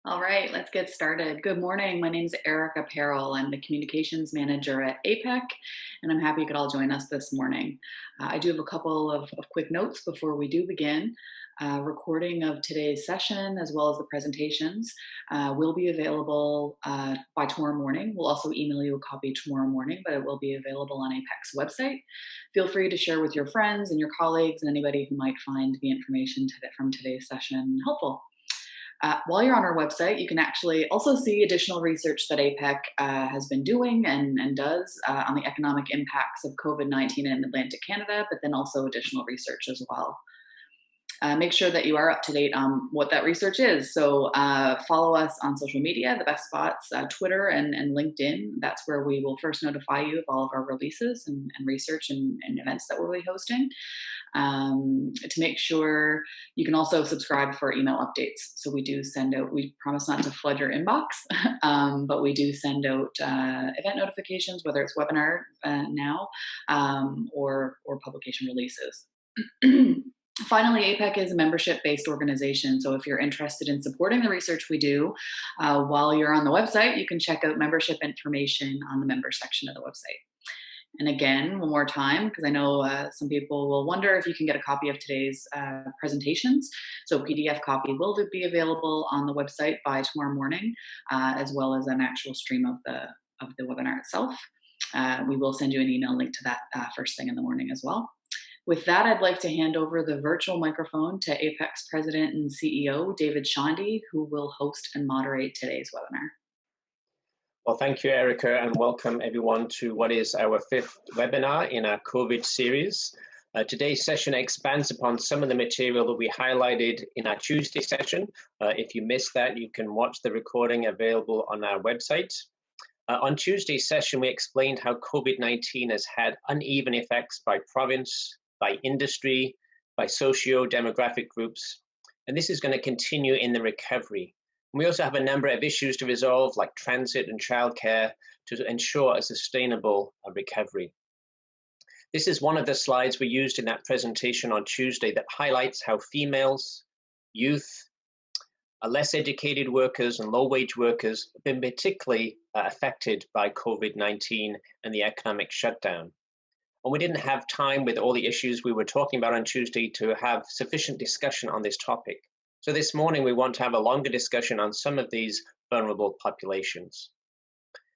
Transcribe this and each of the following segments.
All right, let's get started. Good morning. My name is Erica Perrell. I'm the communications manager at APEC, and I'm happy you could all join us this morning. I do have a couple of quick notes before we do begin. Recording of today's session, as well as the presentations, will be available by tomorrow morning. We'll also email you a copy tomorrow morning, but it will be available on APEC's website. Feel free to share with your friends and your colleagues and anybody who might find the information from today's session helpful. While you're on our website, you can actually also see additional research that APEC has been doing and does on the economic impacts of COVID-19 in Atlantic Canada, but then also additional research as well. Make sure that you are up to date on what that research is. So follow us on social media, the best spots, Twitter and LinkedIn. That's where we will first notify you of all of our releases and research and events that we'll be hosting. To make sure you can also subscribe for email updates. So we do send out, we promise not to flood your inbox, but we do send out event notifications, whether it's webinar now or publication releases. Finally, APEC is a membership-based organization, so if you're interested in supporting the research we do, while you're on the website, you can check out membership information on the member section of the website. And again, one more time, because I know some people will wonder if you can get a copy of today's presentations. So PDF copy will be available on the website by tomorrow morning, as well as an actual stream of the webinar itself. We will send you an email link to that first thing in the morning as well. With that, I'd like to hand over the virtual microphone to APEC's President and CEO, David Shondy, who will host and moderate today's webinar. Well, thank you, Erica, and welcome everyone to what is our fifth webinar in our COVID series. Today's session expands upon some of the material that we highlighted in our Tuesday session. If you missed that, you can watch the recording available on our website. On Tuesday's session, we explained how COVID-19 has had uneven effects by province, by industry, by socio-demographic groups, and this is going to continue in the recovery. We also have a number of issues to resolve, like transit and childcare, to ensure a sustainable recovery. This is one of the slides we used in that presentation on Tuesday that highlights how females, youth, less educated workers and low-wage workers have been particularly affected by COVID-19 and the economic shutdown. And we didn't have time with all the issues we were talking about on Tuesday to have sufficient discussion on this topic. So this morning, we want to have a longer discussion on some of these vulnerable populations.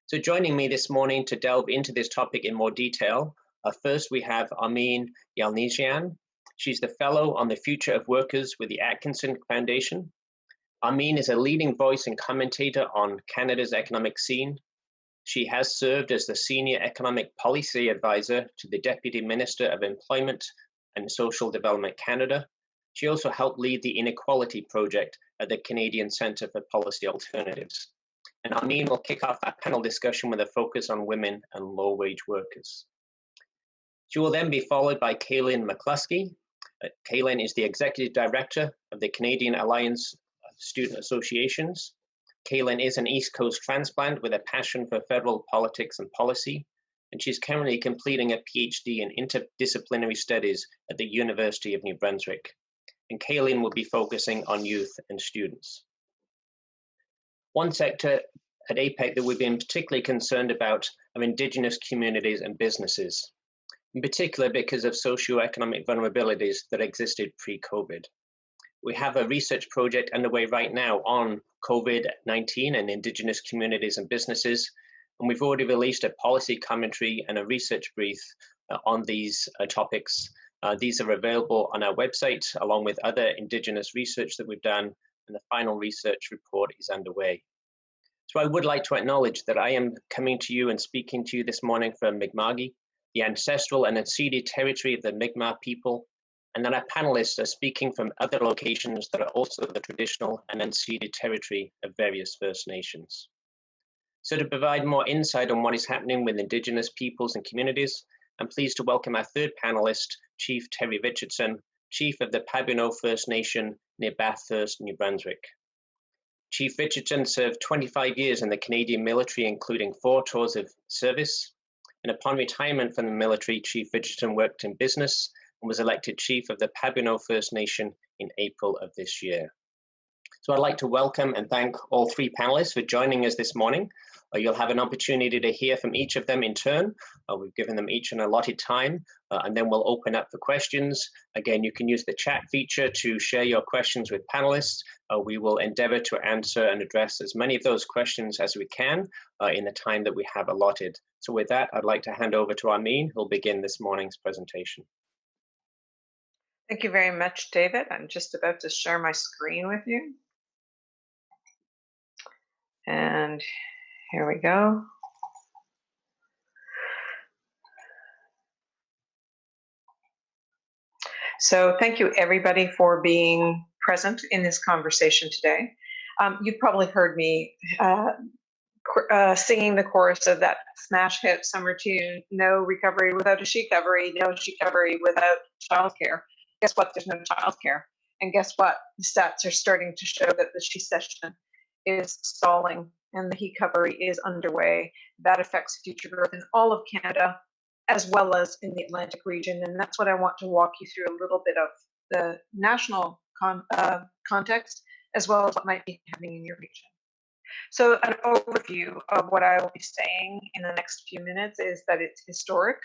So joining me this morning to delve into this topic in more detail, first we have Armine Yalnizyan. She's the fellow on the future of workers with the Atkinson Foundation. Armine is a leading voice and commentator on Canada's economic scene. She has served as the Senior Economic Policy Advisor to the Deputy Minister of Employment and Social Development Canada. She also helped lead the Inequality Project at the Canadian Centre for Policy Alternatives. And Armine will kick off our panel discussion with a focus on women and low-wage workers. She will then be followed by Kaylin McCluskey. Kaylin is the Executive Director of the Canadian Alliance of Student Associations. Kaylin is an East Coast transplant with a passion for federal politics and policy, and she's currently completing a PhD in interdisciplinary studies at the University of New Brunswick. And Kaylin will be focusing on youth and students. One sector at APEC that we've been particularly concerned about are Indigenous communities and businesses, in particular because of socioeconomic vulnerabilities that existed pre-COVID. We have a research project underway right now on COVID-19 and Indigenous communities and businesses, and we've already released a policy commentary and a research brief on these topics. These are available on our website, along with other Indigenous research that we've done, and the final research report is underway. So I would like to acknowledge that I am coming to you and speaking to you this morning from Mi'kma'ki, the ancestral and unceded territory of the Mi'kmaq people, and then our panelists are speaking from other locations that are also the traditional and unceded territory of various First Nations. So to provide more insight on what is happening with Indigenous peoples and communities, I'm pleased to welcome our third panelist, Chief Terry Richardson, Chief of the Pabineau First Nation near Bathurst, New Brunswick. Chief Richardson served 25 years in the Canadian military, including 4 tours of service. And upon retirement from the military, Chief Richardson worked in business and was elected Chief of the Pabineau First Nation in April of this year. So I'd like to welcome and thank all three panelists for joining us this morning. You'll have an opportunity to hear from each of them in turn. We've given them each an allotted time, and then we'll open up for questions. Again, you can use the chat feature to share your questions with panelists. We will endeavor to answer and address as many of those questions as we can in the time that we have allotted. So with that, I'd like to hand over to Armin, who'll begin this morning's presentation. Thank you very much, David. I'm just about to share my screen with you. And here we go. So thank you, everybody, for being present in this conversation today. You've probably heard me singing the chorus of that smash hit summer tune, no recovery without a she recovery, no she recovery without childcare. Guess what? There's no childcare. And guess what? The stats are starting to show that the she session is stalling and the he recovery is underway. That affects future growth in all of Canada, as well as in the Atlantic region. And that's what I want to walk you through a little bit of the national context, as well as what might be happening in your region. So an overview of what I will be saying in the next few minutes is that it's historic.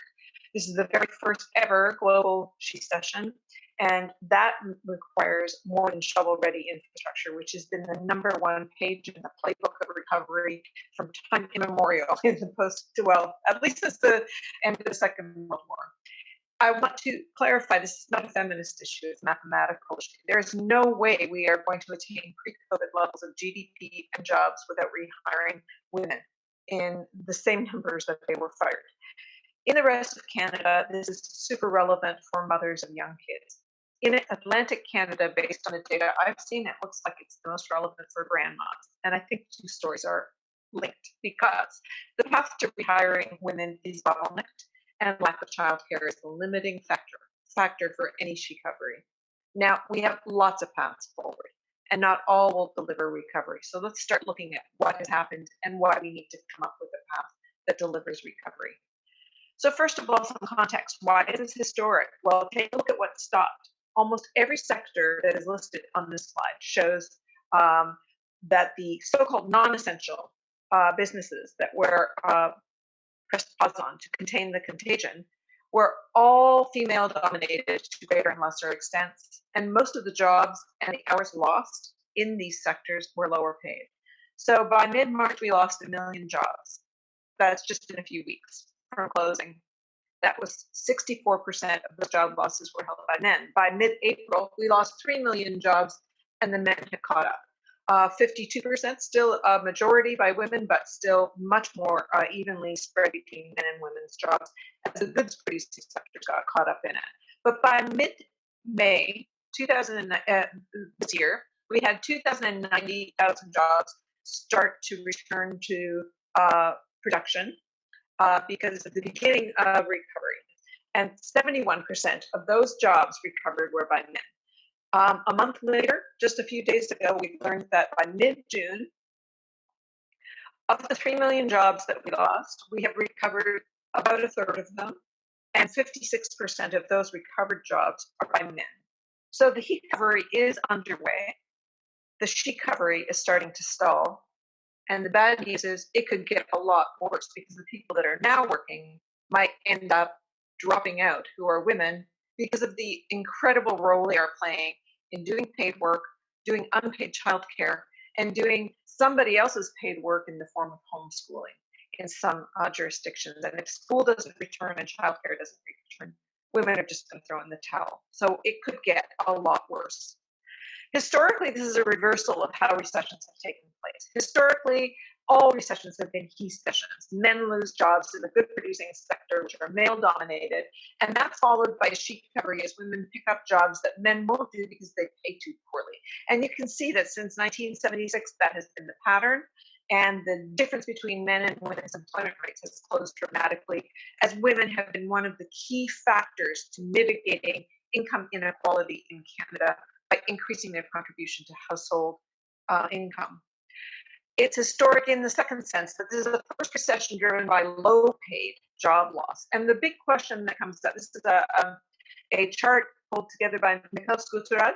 This is the very first ever global she session, and that requires more than shovel-ready infrastructure, which has been the #1 page in the playbook of recovery from time immemorial in the well, at least since the end of the Second World War. I want to clarify, this is not a feminist issue, it's a mathematical issue. There is no way we are going to attain pre-COVID levels of GDP and jobs without rehiring women in the same numbers that they were fired. In the rest of Canada, this is super relevant for mothers of young kids. In Atlantic Canada, based on the data I've seen, it looks like it's the most relevant for grandmas. And I think two stories are linked because the path to rehiring women is bottlenecked, and lack of childcare is the limiting factor for any she recovery. Now, we have lots of paths forward, and not all will deliver recovery. So let's start looking at what has happened and why we need to come up with a path that delivers recovery. So first of all, some context. Why is this historic? Well, take a look at what stopped. Almost every sector that is listed on this slide shows that the so-called non-essential businesses that were pressed pause on to contain the contagion were all female dominated to greater and lesser extents, and most of the jobs and the hours lost in these sectors were lower paid. So by mid-March, we lost 1 million jobs. That's just in a few weeks from closing. That was 64% of the job losses were held by men. By mid-April, we lost 3 million jobs, and the men had caught up. 52%, still a majority by women, but still much more evenly spread between men and women's jobs as the goods producing sectors got caught up in it. But by mid-May this year, we had 290,000 jobs start to return to production because of the beginning of recovery. And 71% of those jobs recovered were by men. A month later, just a few days ago, we learned that by mid-June, of the 3 million jobs that we lost, we have recovered about a third of them, and 56% of those recovered jobs are by men. So the he recovery is underway. The she recovery is starting to stall. And the bad news is it could get a lot worse because the people that are now working might end up dropping out, who are women, because of the incredible role they are playing in doing paid work, doing unpaid childcare, and doing somebody else's paid work in the form of homeschooling in some jurisdictions. And if school doesn't return and childcare doesn't return, women are just going to throw in the towel. So it could get a lot worse. Historically, this is a reversal of how recessions have taken place. Historically, all recessions have been he sessions. Men lose jobs in the good producing sector, which are male dominated, and that's followed by a she recovery as women pick up jobs that men won't do because they pay too poorly. And you can see that since 1976, that has been the pattern, and the difference between men and women's employment rates has closed dramatically, as women have been one of the key factors to mitigating income inequality in Canada by increasing their contribution to household income. It's historic in the second sense that this is the first recession driven by low-paid job loss. And the big question that comes up, this is a chart pulled together by Mikhail Skutural,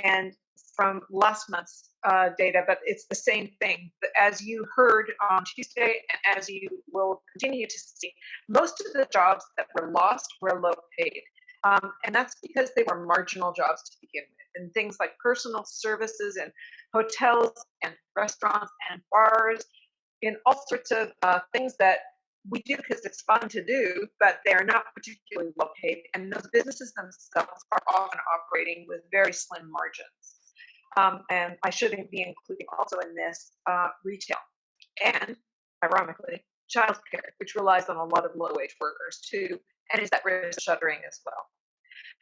and from last month's data, but it's the same thing. As you heard on Tuesday, and as you will continue to see, most of the jobs that were lost were low paid. And that's because they were marginal jobs to begin with. And things like personal services and hotels and restaurants and bars, in all sorts of things that we do because it's fun to do, but they are not particularly well paid. And those businesses themselves are often operating with very slim margins. And I should be including also in this retail and, ironically, childcare, which relies on a lot of low-wage workers too, and is at risk of shuttering as well.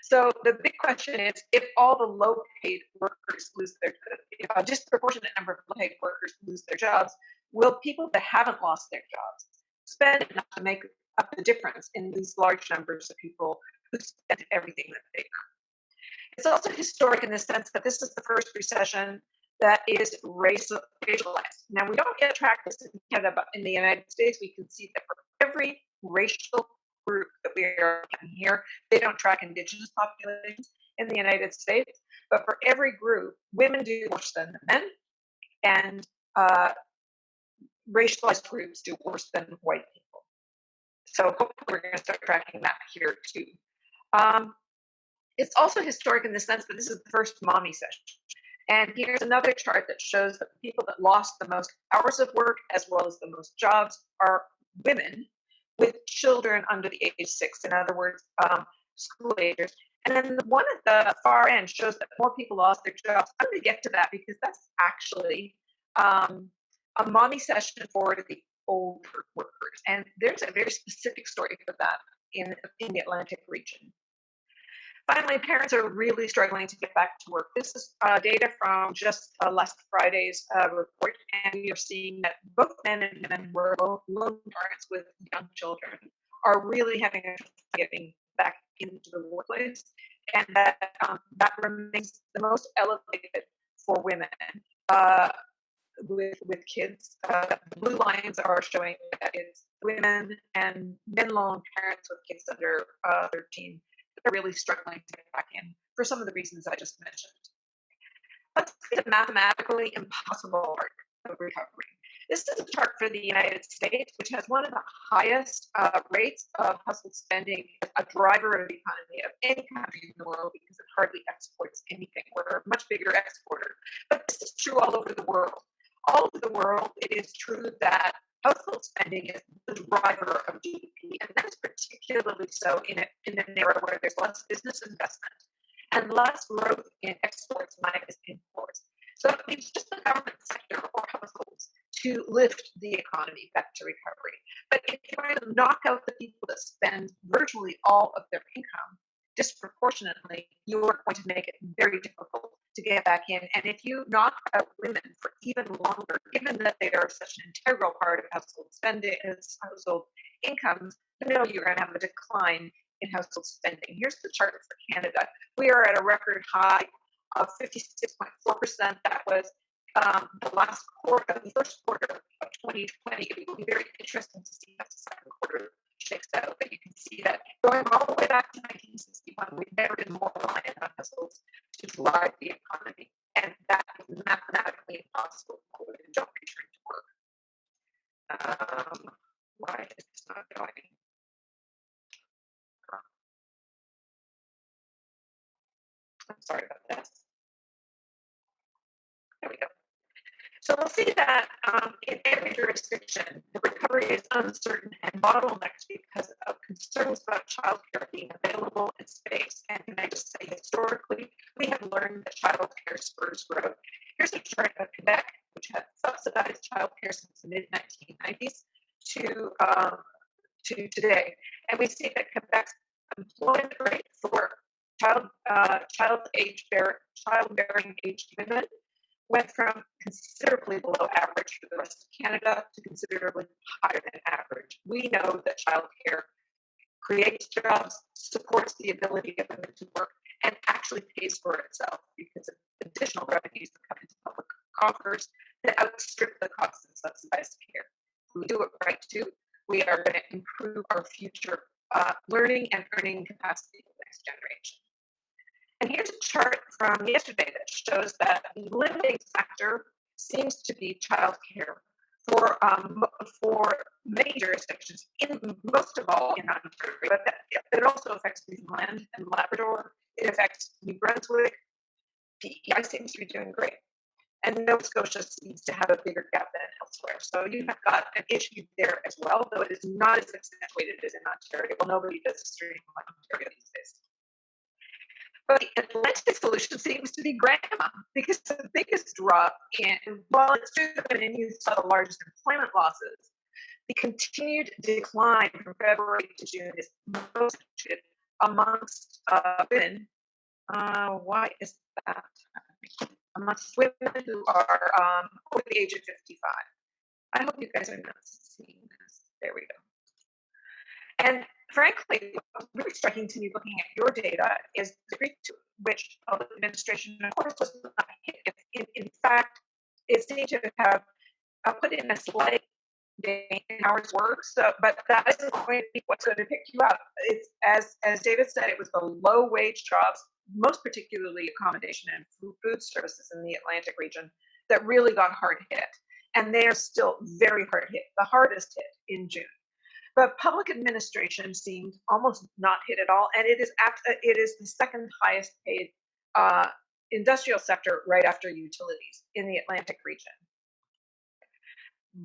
So the big question is, if all the low-paid workers lose their, if a disproportionate number of low-paid workers lose their jobs, will people that haven't lost their jobs spend enough to make up the difference in these large numbers of people who spend everything that they earn? It's also historic in the sense that this is the first recession that is racialized. Now, we don't yet track this in Canada, but in the United States, we can see that for every racial group that we are here, they don't track Indigenous populations in the United States, but for every group, women do worse than men, and racialized groups do worse than white people. So hopefully we're going to start tracking that here too. It's also historic in the sense that this is the first mommy session. And here's another chart that shows that the people that lost the most hours of work as well as the most jobs are women with children under the age of 6, in other words, school agers. And then the one at the far end shows that more people lost their jobs. I'm going to get to that because that's actually a mommy session for the older workers. And there's a very specific story for that in the Atlantic region. Finally, parents are really struggling to get back to work. This is data from just last Friday's report, and we are seeing that both men and women who are lone parents with young children are really having a getting back into the workplace, and that that remains the most elevated for women with kids. The blue lines are showing that it's women and men lone parents with kids under 13. Are really struggling to get back in for some of the reasons I just mentioned. Let's look at the mathematically impossible part of recovery. This is a chart for the United States, which has one of the highest rates of household spending as a driver of the economy of any country in the world because it hardly exports anything. We're a much bigger exporter. But this is true all over the world. All over the world, it is true that household spending is the driver of GDP, and that's particularly so in an era where there's less business investment and less growth in exports minus imports. So it means just the government sector or households to lift the economy back to recovery. But if you're going to knock out the people that spend virtually all of their income disproportionately, you are going to make it very difficult to get back in. And if you knock out women for even longer, given that they are such an integral part of household spending, household incomes, you know you're going to have a decline in household spending. Here's the chart for Canada. We are at a record high of 56.4%. That was the last quarter, the first quarter of 2020. It will be very interesting to see how the second quarter shakes out, but you can see that going all the way back to 1961, we've never been more reliant on households to drive the economy, and that is mathematically impossible for women who don't return to work. Why is this not going? I'm sorry about this. There we go. So we'll see that in every jurisdiction, the recovery is uncertain and bottlenecked because of concerns about childcare being available in space. And can I just say, historically, we have learned that childcare spurs growth. Here's a chart of Quebec, which has subsidized childcare since the mid-1990s to today. And we see that Quebec's employment rate for childbearing age women went from considerably below average for the rest of Canada to considerably higher than average. We know that childcare creates jobs, supports the ability of women to work, and actually pays for itself because of additional revenues that come into public coffers that outstrip the cost of subsidized care. If we do it right too, we are going to improve our future learning and earning capacity for the next generation. And here's a chart from yesterday that shows that the limiting factor seems to be childcare for many jurisdictions, in most of all in Ontario, but it also affects Newfoundland and Labrador. It affects New Brunswick. PEI seems to be doing great, and Nova Scotia seems to have a bigger gap than elsewhere. So you have got an issue there as well, though it is not as accentuated as in Ontario. Well, nobody does stream like Ontario these days. But the Atlantic solution seems to be grandma, because the biggest drop in, while it's true that women saw the largest employment losses, the continued decline from February to June is most amongst women. Why is that happening? Amongst women who are over the age of 55. I hope you guys are not seeing this. There we go. And frankly, what's really striking to me looking at your data is the degree to which public administration, of course, was not hit. In fact, it seemed to have put in a slight day in hours work. So, but that isn't going to be what's going to pick you up. It's as David said, it was the low wage jobs, most particularly accommodation and food services in the Atlantic region, that really got hard hit. And they are still very hard hit, the hardest hit in June. But public administration seemed almost not hit at all, and it is the second highest paid industrial sector right after utilities in the Atlantic region.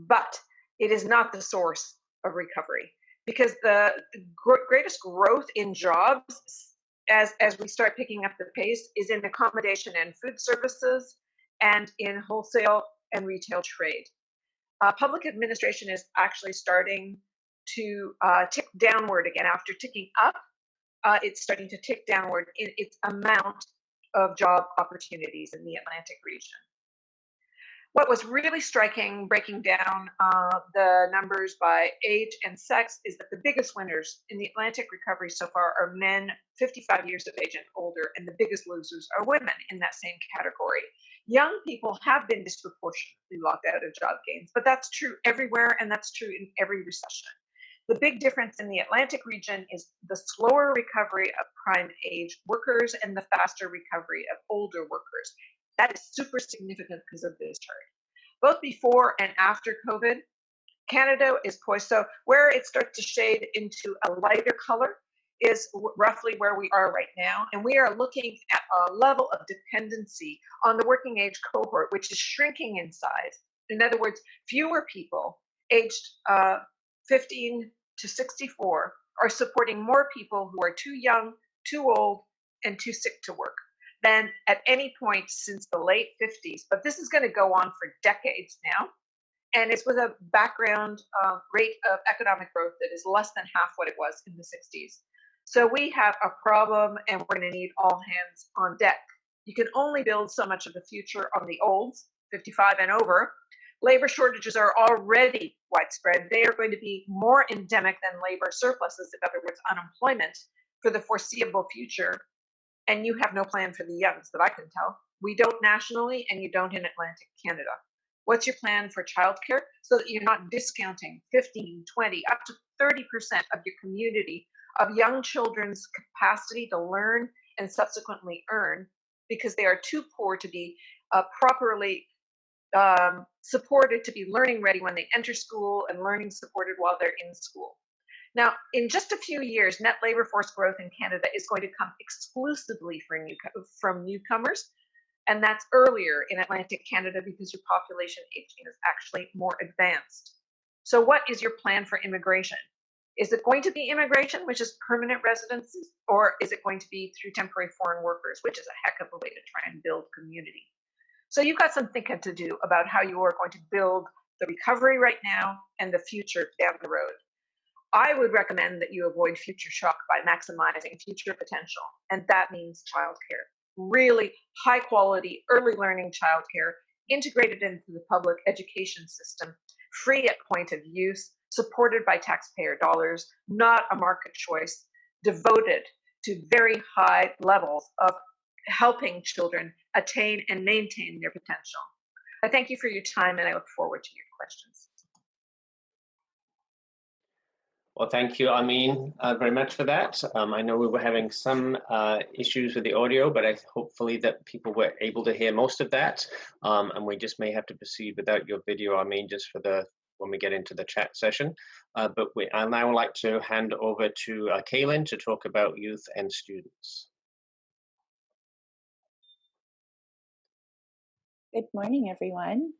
But it is not the source of recovery, because the greatest growth in jobs, as we start picking up the pace, is in accommodation and food services and in wholesale and retail trade. Public administration is actually starting to tick downward again. After ticking up, it's starting to tick downward in its amount of job opportunities in the Atlantic region. What was really striking, breaking down the numbers by age and sex, is that the biggest winners in the Atlantic recovery so far are men 55 years of age and older, and the biggest losers are women in that same category. Young people have been disproportionately locked out of job gains, but that's true everywhere, and that's true in every recession. The big difference in the Atlantic region is the slower recovery of prime age workers and the faster recovery of older workers. That is super significant because of this chart. Both before and after COVID, Canada is poised. So where it starts to shade into a lighter color is roughly where we are right now. And we are looking at a level of dependency on the working age cohort, which is shrinking in size. In other words, fewer people aged 15 to 64 are supporting more people who are too young, too old, and too sick to work than at any point since the late 50s. But this is going to go on for decades now. And it's with a background rate of economic growth that is less than half what it was in the 60s. So we have a problem, and we're going to need all hands on deck. You can only build so much of the future on the olds, 55 and over. Labor shortages are already widespread. They are going to be more endemic than labor surpluses, in other words, unemployment, for the foreseeable future. And you have no plan for the youngs that I can tell. We don't nationally, and you don't in Atlantic Canada. What's your plan for childcare so that you're not discounting 15, 20, up to 30% of your community of young children's capacity to learn and subsequently earn, because they are too poor to be properly supported to be learning ready when they enter school and learning supported while they're in school. Now, in just a few years, net labor force growth in Canada is going to come exclusively from newcomers, and that's earlier in Atlantic Canada because your population aging is actually more advanced. So what is your plan for immigration? Is it going to be immigration, which is permanent residency, or is it going to be through temporary foreign workers, which is a heck of a way to try and build community? So you've got some thinking to do about how you are going to build the recovery right now and the future down the road. I would recommend that you avoid future shock by maximizing future potential, and that means childcare. Really high quality early learning childcare integrated into the public education system, free at point of use, supported by taxpayer dollars, not a market choice, devoted to very high levels of helping children attain and maintain their potential. I thank you for your time, and I look forward to your questions. Well, thank you, Armin, very much for that. I know we were having some issues with the audio, but hopefully that people were able to hear most of that. And we just may have to proceed without your video, Armin, just for when we get into the chat session. But I now like to hand over to Kaylin to talk about youth and students. Good morning, everyone.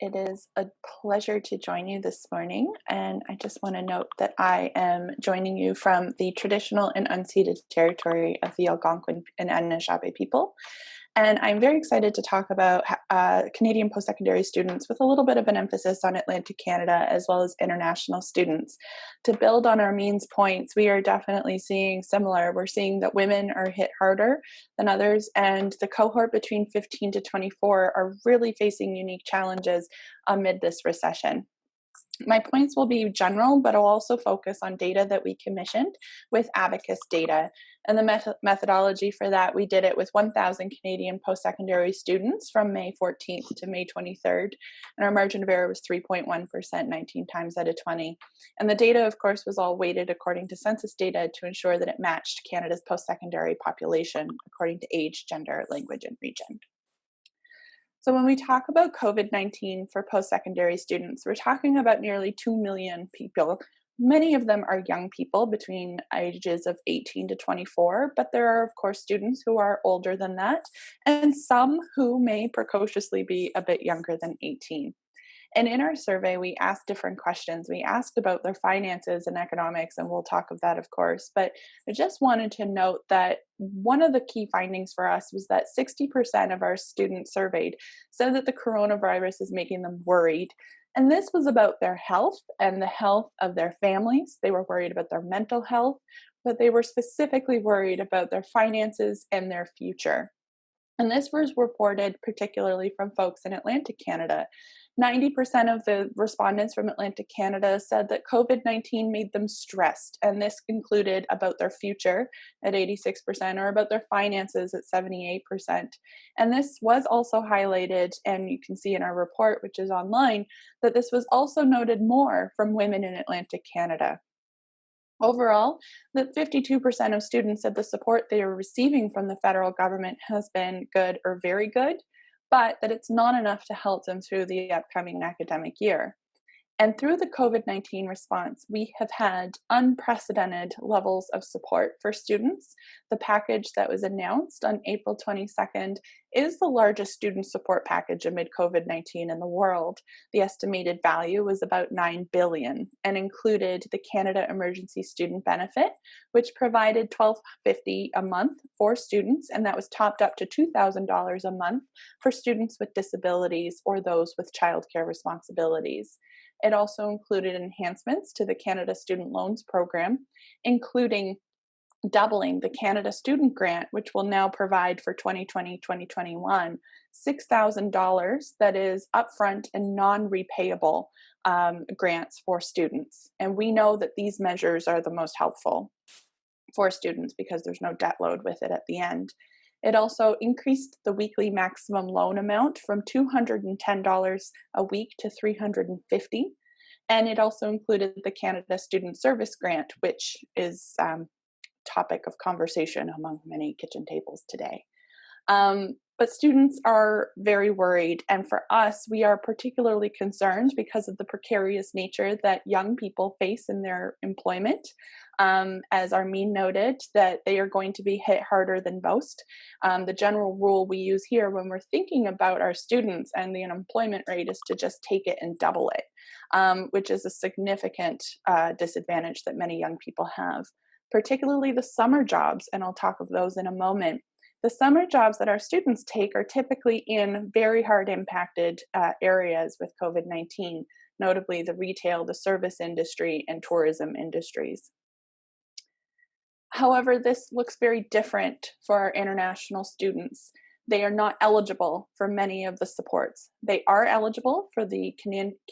It is a pleasure to join you this morning, and I just want to note that I am joining you from the traditional and unceded territory of the Algonquin and Anishinaabe people. And I'm very excited to talk about Canadian post-secondary students with a little bit of an emphasis on Atlantic Canada as well as international students. To build on Armin's points, we are definitely seeing similar. We're seeing that women are hit harder than others, and the cohort between 15 to 24 are really facing unique challenges amid this recession. My points will be general, but I'll also focus on data that we commissioned with Abacus data. And the methodology for that, we did it with 1,000 Canadian post-secondary students from May 14th to May 23rd. And our margin of error was 3.1%, 19 times out of 20. And the data, of course, was all weighted according to census data to ensure that it matched Canada's post-secondary population according to age, gender, language, and region. So when we talk about COVID-19 for post-secondary students, we're talking about nearly 2 million people. Many of them are young people between ages of 18 to 24, but there are, of course, students who are older than that, and some who may precociously be a bit younger than 18. And in our survey, we asked different questions. We asked about their finances and economics, and we'll talk of that, of course. But I just wanted to note that one of the key findings for us was that 60% of our students surveyed said that the coronavirus is making them worried. And this was about their health and the health of their families. They were worried about their mental health, but they were specifically worried about their finances and their future. And this was reported particularly from folks in Atlantic Canada. 90% of the respondents from Atlantic Canada said that COVID-19 made them stressed, and this included about their future at 86% or about their finances at 78%. And this was also highlighted, and you can see in our report, which is online, that this was also noted more from women in Atlantic Canada. Overall, that 52% of students said the support they are receiving from the federal government has been good or very good, but that it's not enough to help them through the upcoming academic year. And through the COVID-19 response, we have had unprecedented levels of support for students. The package that was announced on April 22nd is the largest student support package amid COVID-19 in the world. The estimated value was about $9 billion and included the Canada Emergency Student Benefit, which provided $1,250 a month for students, and that was topped up to $2,000 a month for students with disabilities or those with childcare responsibilities. It also included enhancements to the Canada Student Loans Program, including doubling the Canada Student Grant, which will now provide for 2020-2021 $6,000 that is upfront and non-repayable grants for students. And we know that these measures are the most helpful for students because there's no debt load with it at the end. It also increased the weekly maximum loan amount from $210 a week to $350. And it also included the Canada Student Service Grant, which is topic of conversation among many kitchen tables today. But students are very worried, and for us, we are particularly concerned because of the precarious nature that young people face in their employment. As Armin noted, that they are going to be hit harder than most. The general rule we use here when we're thinking about our students and the unemployment rate is to just take it and double it, which is a significant disadvantage that many young people have, particularly the summer jobs, and I'll talk of those in a moment. The summer jobs that our students take are typically in very hard impacted areas with COVID-19, notably the retail, the service industry, and tourism industries. However, this looks very different for our international students. They are not eligible for many of the supports. They are eligible for the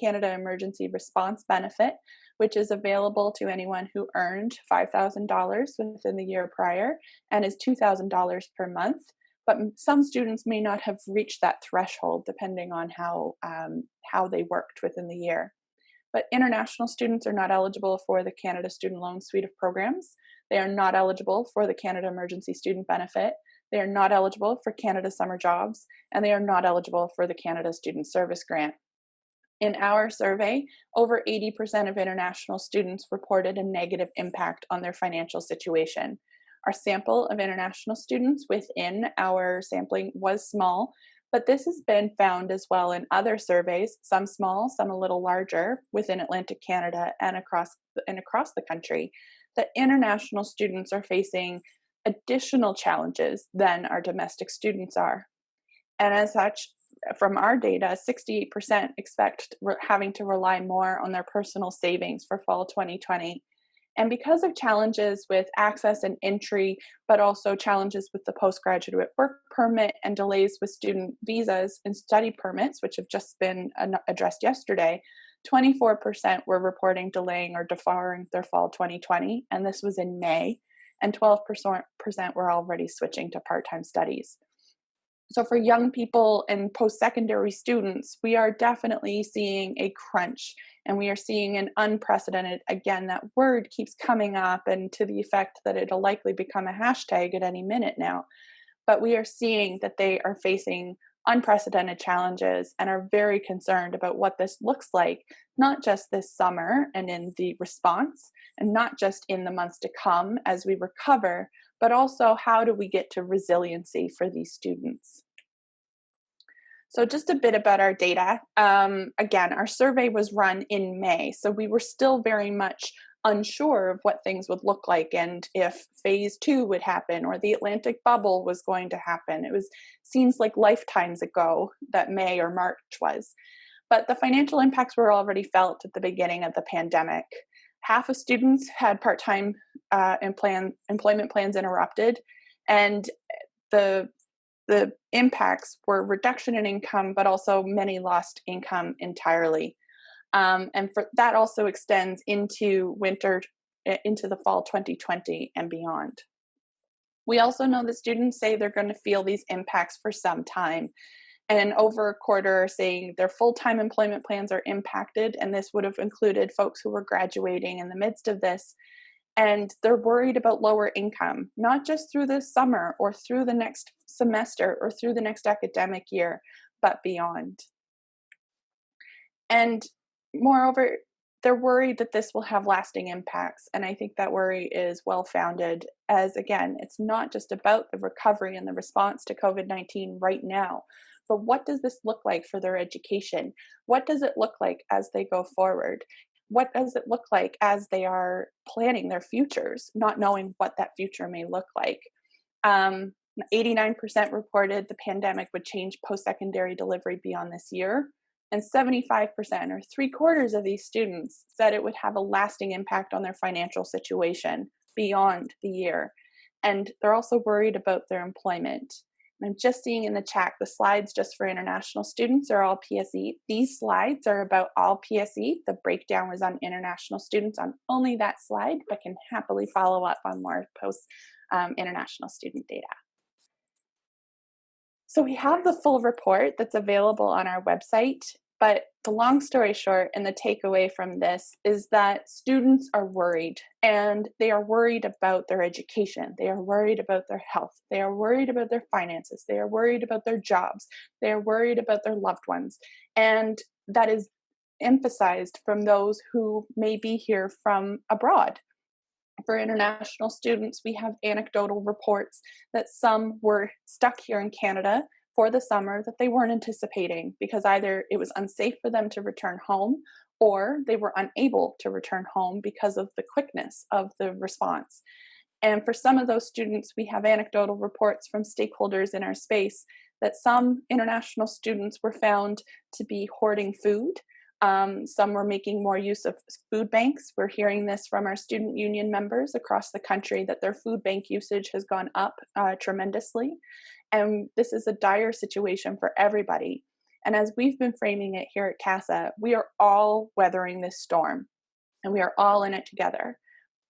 Canada Emergency Response Benefit, which is available to anyone who earned $5,000 within the year prior and is $2,000 per month. But some students may not have reached that threshold depending on how they worked within the year. but international students are not eligible for the Canada Student Loan suite of programs. They are not eligible for the Canada Emergency Student Benefit. They are not eligible for Canada Summer Jobs, and they are not eligible for the Canada Student Service Grant. In our survey, over 80% of international students reported a negative impact on their financial situation. Our sample of international students within our sampling was small, but this has been found as well in other surveys, some small, some a little larger, within Atlantic Canada and across the country, that international students are facing additional challenges than our domestic students are. And as such, from our data, 68% expect having to rely more on their personal savings for fall 2020. And because of challenges with access and entry, but also challenges with the postgraduate work permit and delays with student visas and study permits, which have just been addressed yesterday, 24% were reporting delaying or deferring their fall 2020, and this was in May, and 12% were already switching to part-time studies. So for young people and post-secondary students, we are definitely seeing a crunch, and we are seeing an unprecedented, again, that word keeps coming up and to the effect that it'll likely become a hashtag at any minute now. But we are seeing that they are facing unprecedented challenges and are very concerned about what this looks like, not just this summer and in the response, and not just in the months to come as we recover, but also how do we get to resiliency for these students. So just a bit about our data. Again, our survey was run in May, so we were still very much unsure of what things would look like and if phase 2 would happen or the Atlantic bubble was going to happen. Seems like lifetimes ago that May or March was. But the financial impacts were already felt at the beginning of the pandemic. Half of students had part-time employment plans interrupted, and the impacts were reduction in income, but also many lost income entirely. And that also extends into into the fall 2020 and beyond. We also know that students say they're going to feel these impacts for some time. And over a quarter are saying their full-time employment plans are impacted, and this would have included folks who were graduating in the midst of this. And they're worried about lower income, not just through this summer or through the next semester or through the next academic year, but beyond. And moreover, they're worried that this will have lasting impacts. And I think that worry is well-founded, as again, it's not just about the recovery and the response to COVID-19 right now, but what does this look like for their education? What does it look like as they go forward? What does it look like as they are planning their futures, not knowing what that future may look like? 89% reported the pandemic would change post-secondary delivery beyond this year. And 75%, or 3/4 of these students, said it would have a lasting impact on their financial situation beyond the year. And they're also worried about their employment. And I'm just seeing in the chat, the slides just for international students are all PSE. These slides are about all PSE. The breakdown was on international students on only that slide, but can happily follow up on more post-international student data. So we have the full report that's available on our website, but the long story short and the takeaway from this is that students are worried, and they are worried about their education. They are worried about their health. They are worried about their finances. They are worried about their jobs. They are worried about their loved ones. And that is emphasized from those who may be here from abroad. For international students, we have anecdotal reports that some were stuck here in Canada for the summer that they weren't anticipating because either it was unsafe for them to return home or they were unable to return home because of the quickness of the response. And for some of those students, we have anecdotal reports from stakeholders in our space that some international students were found to be hoarding food. Some were making more use of food banks. We're hearing this from our student union members across the country that their food bank usage has gone up tremendously. And this is a dire situation for everybody. And as we've been framing it here at CASA, we are all weathering this storm and we are all in it together,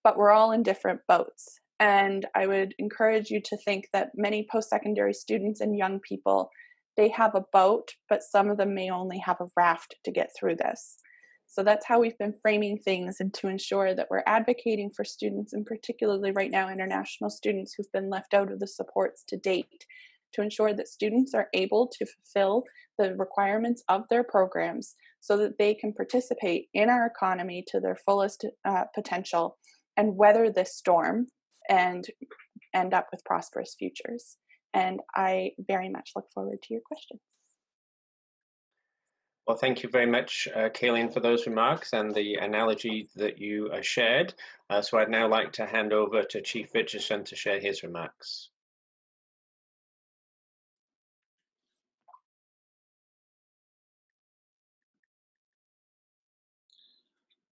but we're all in different boats. And I would encourage you to think that many post-secondary students and young people, they have a boat, but some of them may only have a raft to get through this. So that's how we've been framing things, and to ensure that we're advocating for students, and particularly right now international students who've been left out of the supports to date, to ensure that students are able to fulfill the requirements of their programs so that they can participate in our economy to their fullest potential and weather this storm and end up with prosperous futures. And I very much look forward to your questions. Well, thank you very much, Kayleen, for those remarks and the analogy that you shared. So I'd now like to hand over to Chief Richardson to share his remarks.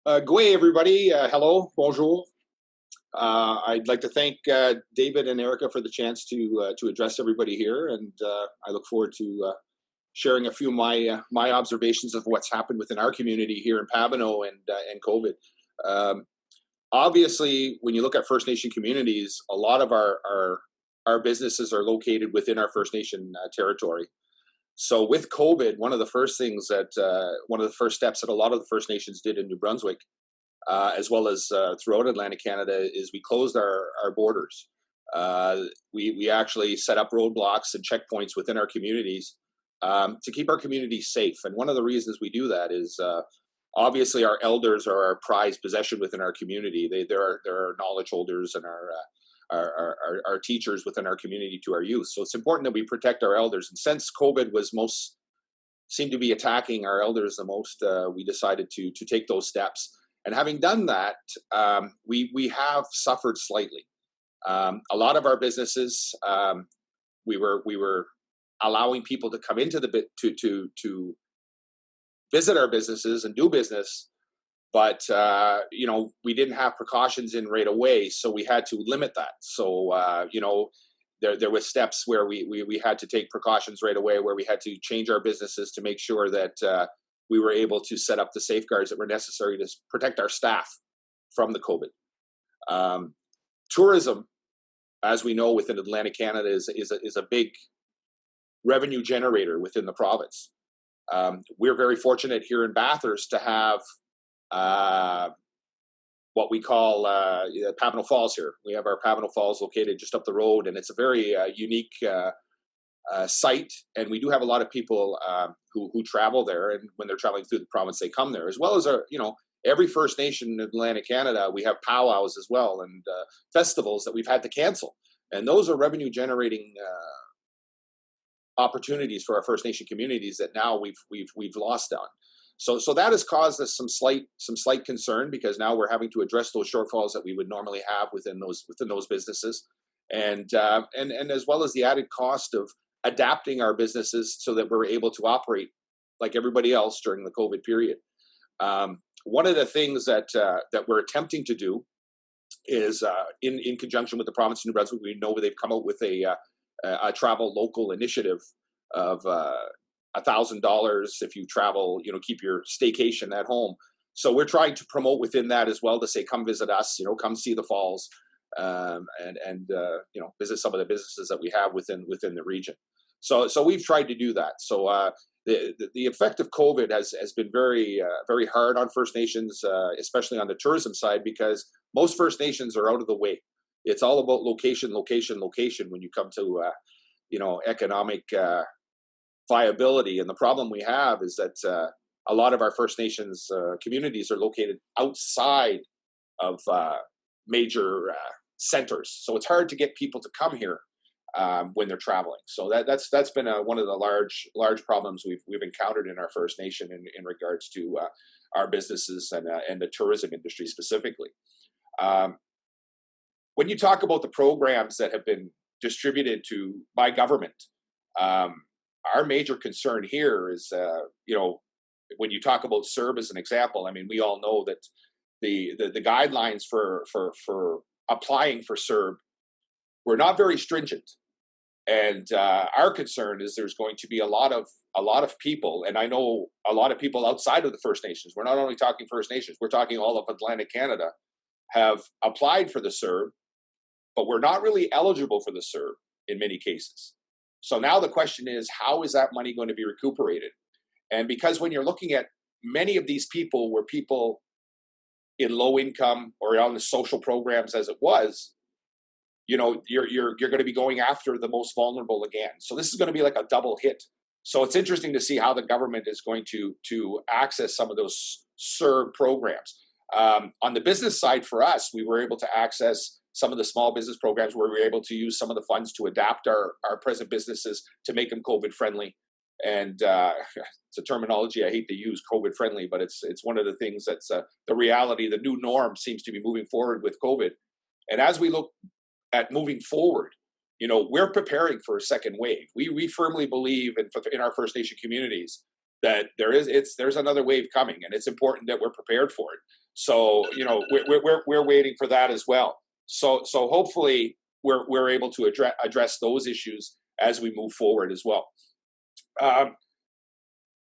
G'day, everybody. Hello, bonjour. I'd like to thank David and Erica for the chance to address everybody here, and I look forward to sharing a few of my observations of what's happened within our community here in Pabineau and COVID. Obviously, when you look at First Nation communities, a lot of our businesses are located within our First Nation territory. So with COVID, one of the first steps that a lot of the First Nations did in New Brunswick, as well as throughout Atlantic Canada, is we closed our borders. We actually set up roadblocks and checkpoints within our communities to keep our communities safe. And one of the reasons we do that is obviously our elders are our prized possession within our community. They're our knowledge holders and our teachers within our community to our youth. So it's important that we protect our elders. And since COVID seemed to be attacking our elders the most, we decided to take those steps. And having done that, we have suffered slightly. A lot of our businesses, we were allowing people to come into to visit our businesses and do business, but we didn't have precautions in right away, so we had to limit that. So there were steps where we had to take precautions right away, where we had to change our businesses to make sure that we were able to set up the safeguards that were necessary to protect our staff from the COVID. Tourism, as we know, within Atlantic Canada is a big revenue generator within the province. We're very fortunate here in Bathurst to have what we call Pabineau Falls here. We have our Pabineau Falls located just up the road, and it's a very unique site. And we do have a lot of people who travel there, and when they're traveling through the province, they come there, as well as every First Nation in Atlantic Canada. We have powwows as well, and festivals that we've had to cancel, and those are revenue generating opportunities for our First Nation communities that now we've lost on. So that has caused us some slight concern, because now we're having to address those shortfalls that we would normally have within those businesses, and as well as the added cost of adapting our businesses so that we're able to operate like everybody else during the COVID period. One of the things that we're attempting to do is in conjunction with the province of New Brunswick, we know they've come out with a travel local initiative of $1,000 if you travel, keep your staycation at home. So we're trying to promote within that as well, to say, come visit us, come see the falls, and visit some of the businesses that we have within the region. So we've tried to do that. So the effect of COVID has been very very hard on First Nations, especially on the tourism side, because most First Nations are out of the way. It's all about location when you come to economic viability. And the problem we have is that a lot of our First Nations communities are located outside of major centers, so it's hard to get people to come here when they're traveling. So that's been one of the large problems we've encountered in our First Nation in regards to our businesses and the tourism industry specifically. When you talk about the programs that have been distributed by government, our major concern here is, when you talk about CERB as an example, I mean, we all know that the guidelines for applying for CERB were not very stringent, and our concern is there's going to be a lot of people, and I know a lot of people outside of the First Nations. We're not only talking First Nations; we're talking all of Atlantic Canada have applied for the CERB, but we're not really eligible for the CERB in many cases. So now the question is, how is that money going to be recuperated? And because when you're looking at many of these people were people in low income or on the social programs as it was. You're going to be going after the most vulnerable again. So this is going to be like a double hit. So it's interesting to see how the government is going to access some of those CERB programs. On the business side for us, we were able to access some of the small business programs where we were able to use some of the funds to adapt our present businesses to make them COVID friendly. And it's a terminology I hate to use, COVID friendly, but it's one of the things that's the reality. The new norm seems to be moving forward with COVID. And as we look at moving forward, we're preparing for a second wave. We firmly believe in our First Nation communities that there's another wave coming, and it's important that we're prepared for it. So we're waiting for that as well. So hopefully we're able to address those issues as we move forward as well.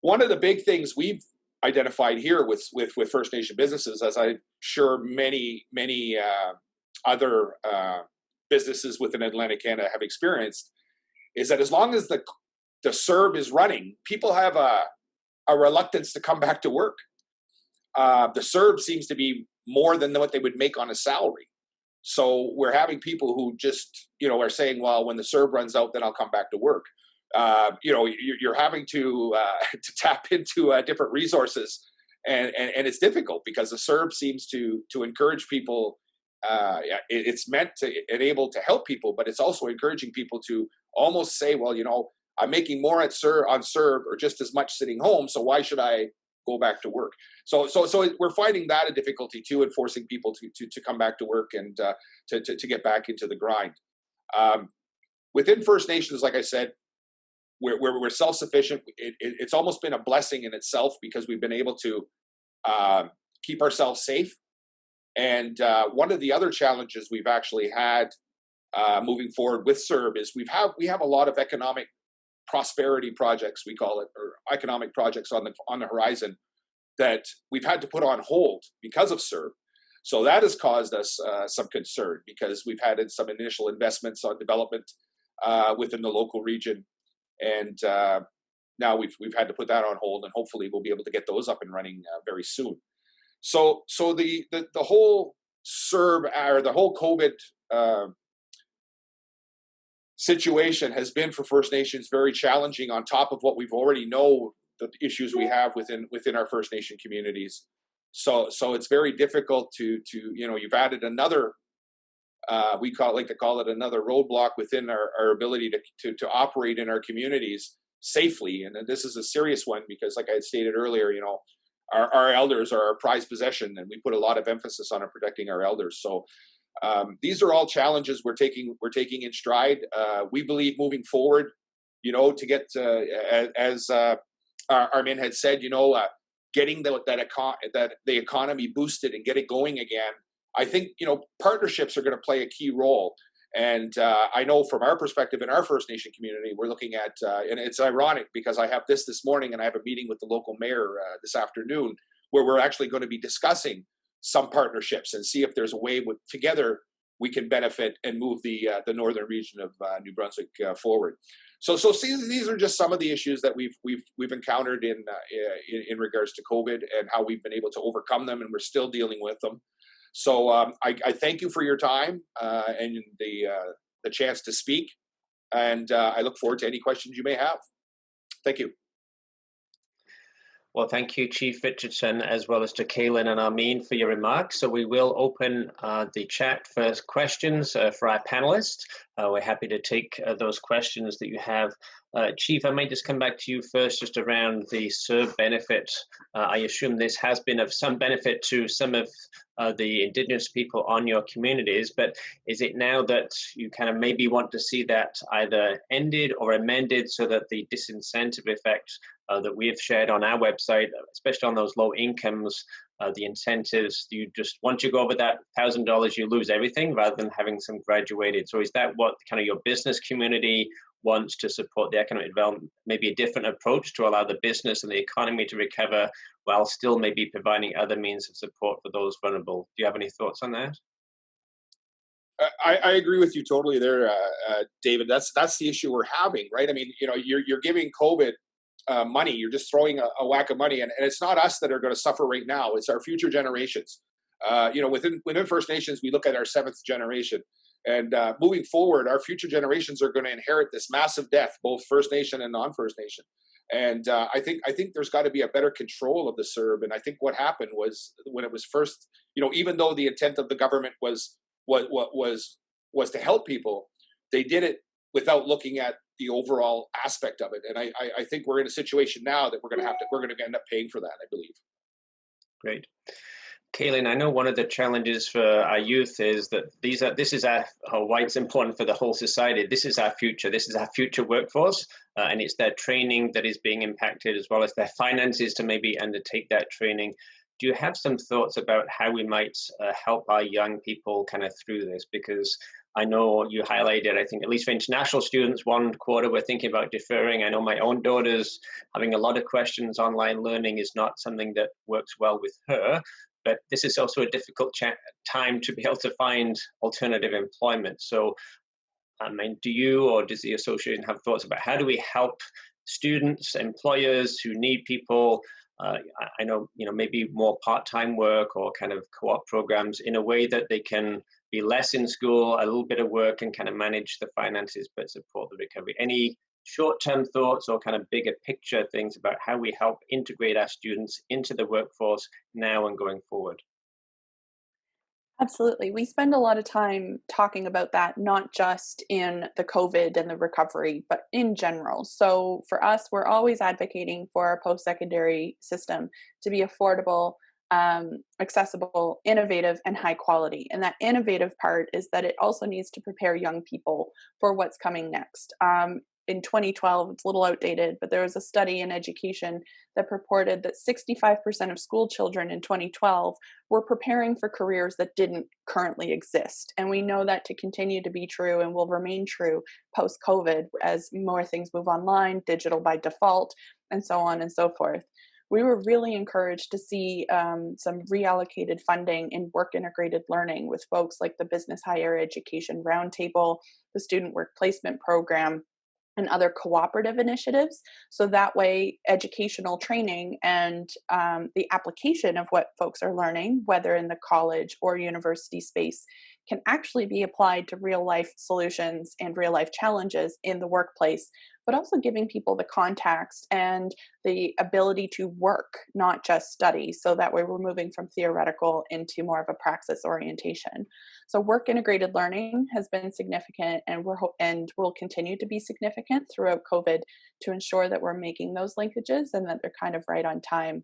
One of the big things we've identified here with First Nation businesses, as I'm sure many other businesses within Atlantic Canada have experienced, is that as long as the CERB is running, people have a reluctance to come back to work. The CERB seems to be more than what they would make on a salary. So we're having people who just, are saying, well, when the CERB runs out, then I'll come back to work. You're having to tap into different resources, and it's difficult because the CERB seems to encourage people. It's meant to enable to help people, but it's also encouraging people to almost say, well, I'm making more on CERB or just as much sitting home, so why should I go back to work? So we're finding that a difficulty too, in forcing people to come back to work and to get back into the grind. Within First Nations, like I said, we're self-sufficient. It's almost been a blessing in itself because we've been able to keep ourselves safe. And one of the other challenges we've actually had moving forward with CERB is we have a lot of economic prosperity projects, we call it, or economic projects on the horizon that we've had to put on hold because of CERB. So that has caused us some concern because we've had some initial investments on development within the local region, and now we've had to put that on hold, and hopefully we'll be able to get those up and running very soon. So the whole CERB or the whole COVID situation has been for First Nations very challenging. On top of what we've already know, the issues we have within our First Nation communities. So it's very difficult to you've added another we like to call it another roadblock within our ability to operate in our communities safely. And this is a serious one because, like I had stated earlier, our elders are our prized possession, and we put a lot of emphasis on protecting our elders. So these are all challenges we're taking in stride. We believe moving forward, to get as Armin had said, getting the economy boosted and get it going again. I think partnerships are going to play a key role. And I know from our perspective in our First Nation community, we're looking at, and it's ironic because I have this morning and I have a meeting with the local mayor this afternoon where we're actually going to be discussing some partnerships and see if there's a way together we can benefit and move the northern region of New Brunswick forward. So these are just some of the issues that we've encountered in regards to COVID and how we've been able to overcome them, and we're still dealing with them. So I thank you for your time and the chance to speak, and I look forward to any questions you may have. Thank you. Well, thank you, Chief Richardson, as well as to Kaylin and Armin for your remarks. So we will open the chat for questions for our panelists. We're happy to take those questions that you have. Chief, I might just come back to you first, just around the CERB benefit. I assume this has been of some benefit to some of the Indigenous people on your communities, but is it now that you kind of maybe want to see that either ended or amended so that the disincentive effect that we have shared on our website, especially on those low incomes, the incentives, you just, once you go over that $1,000, you lose everything rather than having some graduated. So is that what kind of your business community wants to support the economic development, maybe a different approach to allow the business and the economy to recover while still maybe providing other means of support for those vulnerable? Do you have any thoughts on that? I agree with you totally there, David. That's the issue we're having, right? I mean, you're giving COVID money. You're just throwing a whack of money, and it's not us that are going to suffer right now. It's our future generations. Within First Nations, we look at our seventh generation, and moving forward, our future generations are going to inherit this massive debt, both First Nation and non-First Nation. And I think there's got to be a better control of the CERB. And I think what happened was when it was first, even though the intent of the government was to help people, they did it without looking at the overall aspect of it. And I think we're in a situation now that we're going to end up paying for that, I believe. Great. Kaylin, I know one of the challenges for our youth is that why it's important for the whole society. This is our future. This is our future workforce, and it's their training that is being impacted, as well as their finances to maybe undertake that training. Do you have some thoughts about how we might help our young people kind of through this? Because I know you highlighted, I think, at least for international students, 1 quarter we're thinking about deferring. I know my own daughter's having a lot of questions. Online learning is not something that works well with her. But this is also a difficult time to be able to find alternative employment. So, I mean, do you or does the association have thoughts about how do we help students, employers who need people? I know, maybe more part-time work or kind of co-op programs in a way that they can be less in school, a little bit of work, and kind of manage the finances but support the recovery. Any short-term thoughts or kind of bigger picture things about how we help integrate our students into the workforce now and going forward? Absolutely. We spend a lot of time talking about that, not just in the COVID and the recovery, but in general. So for us, we're always advocating for our post-secondary system to be affordable, accessible, innovative, and high quality. And that innovative part is that it also needs to prepare young people for what's coming next. In 2012, it's a little outdated, but there was a study in education that purported that 65% of school children in 2012 were preparing for careers that didn't currently exist. And we know that to continue to be true and will remain true post-COVID as more things move online, digital by default, and so on and so forth. We were really encouraged to see some reallocated funding in work integrated learning with folks like the Business Higher Education Roundtable, the Student Work Placement Program, and other cooperative initiatives. So that way, educational training and the application of what folks are learning, whether in the college or university space, can actually be applied to real life solutions and real life challenges in the workplace, but also giving people the context and the ability to work, not just study. So that way we're moving from theoretical into more of a praxis orientation. So work integrated learning has been significant and will continue to be significant throughout COVID to ensure that we're making those linkages and that they're kind of right on time.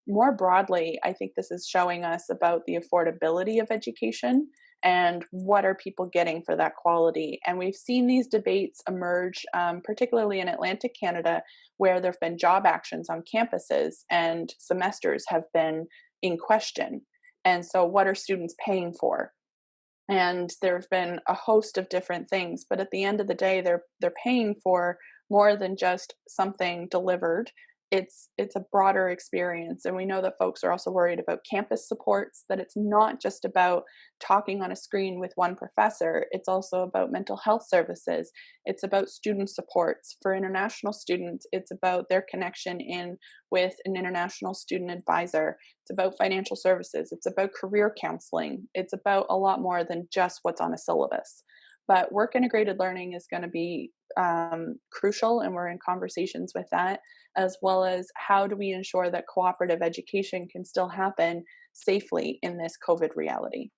More broadly, I think this is showing us about the affordability of education and what are people getting for that quality. And we've seen these debates emerge, particularly in Atlantic Canada, where there have been job actions on campuses and semesters have been in question. And so what are students paying for? And there have been a host of different things, but at the end of the day, they're paying for more than just something delivered. It's a broader experience. And we know that folks are also worried about campus supports, that it's not just about talking on a screen with one professor. It's also about mental health services. It's about student supports. For international students, it's about their connection in with an international student advisor. It's about financial services. It's about career counseling. It's about a lot more than just what's on a syllabus. But work integrated learning is going to be crucial, and we're in conversations with that, as well as how do we ensure that cooperative education can still happen safely in this COVID reality.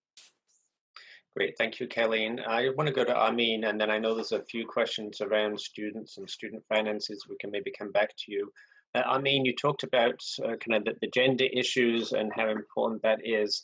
Great, thank you, Colleen. I want to go to Armin, and then I know there's a few questions around students and student finances. We can maybe come back to you. Armin, you talked about kind of the gender issues and how important that is.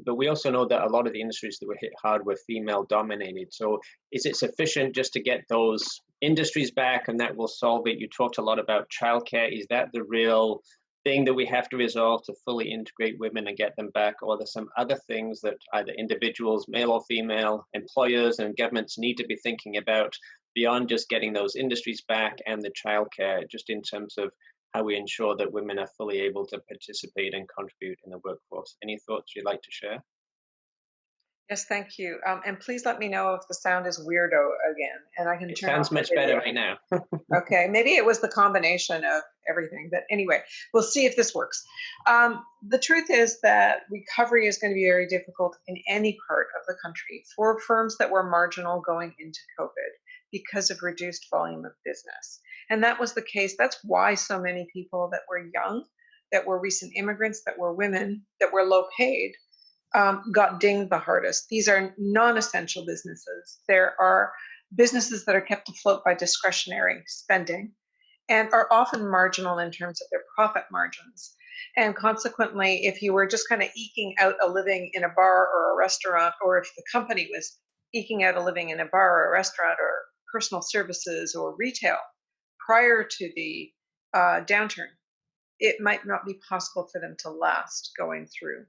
But we also know that a lot of the industries that were hit hard were female dominated. So is it sufficient just to get those industries back and that will solve it? You talked a lot about childcare. Is that the real thing that we have to resolve to fully integrate women and get them back? Or are there some other things that either individuals, male or female, employers and governments need to be thinking about beyond just getting those industries back and the childcare, just in terms of how we ensure that women are fully able to participate and contribute in the workforce? Any thoughts you'd like to share? Yes, thank you. And please let me know if the sound is weirdo again, and I can It turn off sounds the much better video. right now. Okay, maybe it was the combination of everything, but anyway, we'll see if this works. The truth is that recovery is going to be very difficult in any part of the country for firms that were marginal going into COVID because of reduced volume of business. And that was the case. That's why so many people that were young, that were recent immigrants, that were women, that were low paid, got dinged the hardest. These are non-essential businesses. There are businesses that are kept afloat by discretionary spending and are often marginal in terms of their profit margins. And consequently, if you were just kind of eking out a living in a bar or a restaurant, or if the company was eking out a living in a bar or a restaurant or personal services or retail prior to the downturn, it might not be possible for them to last going through.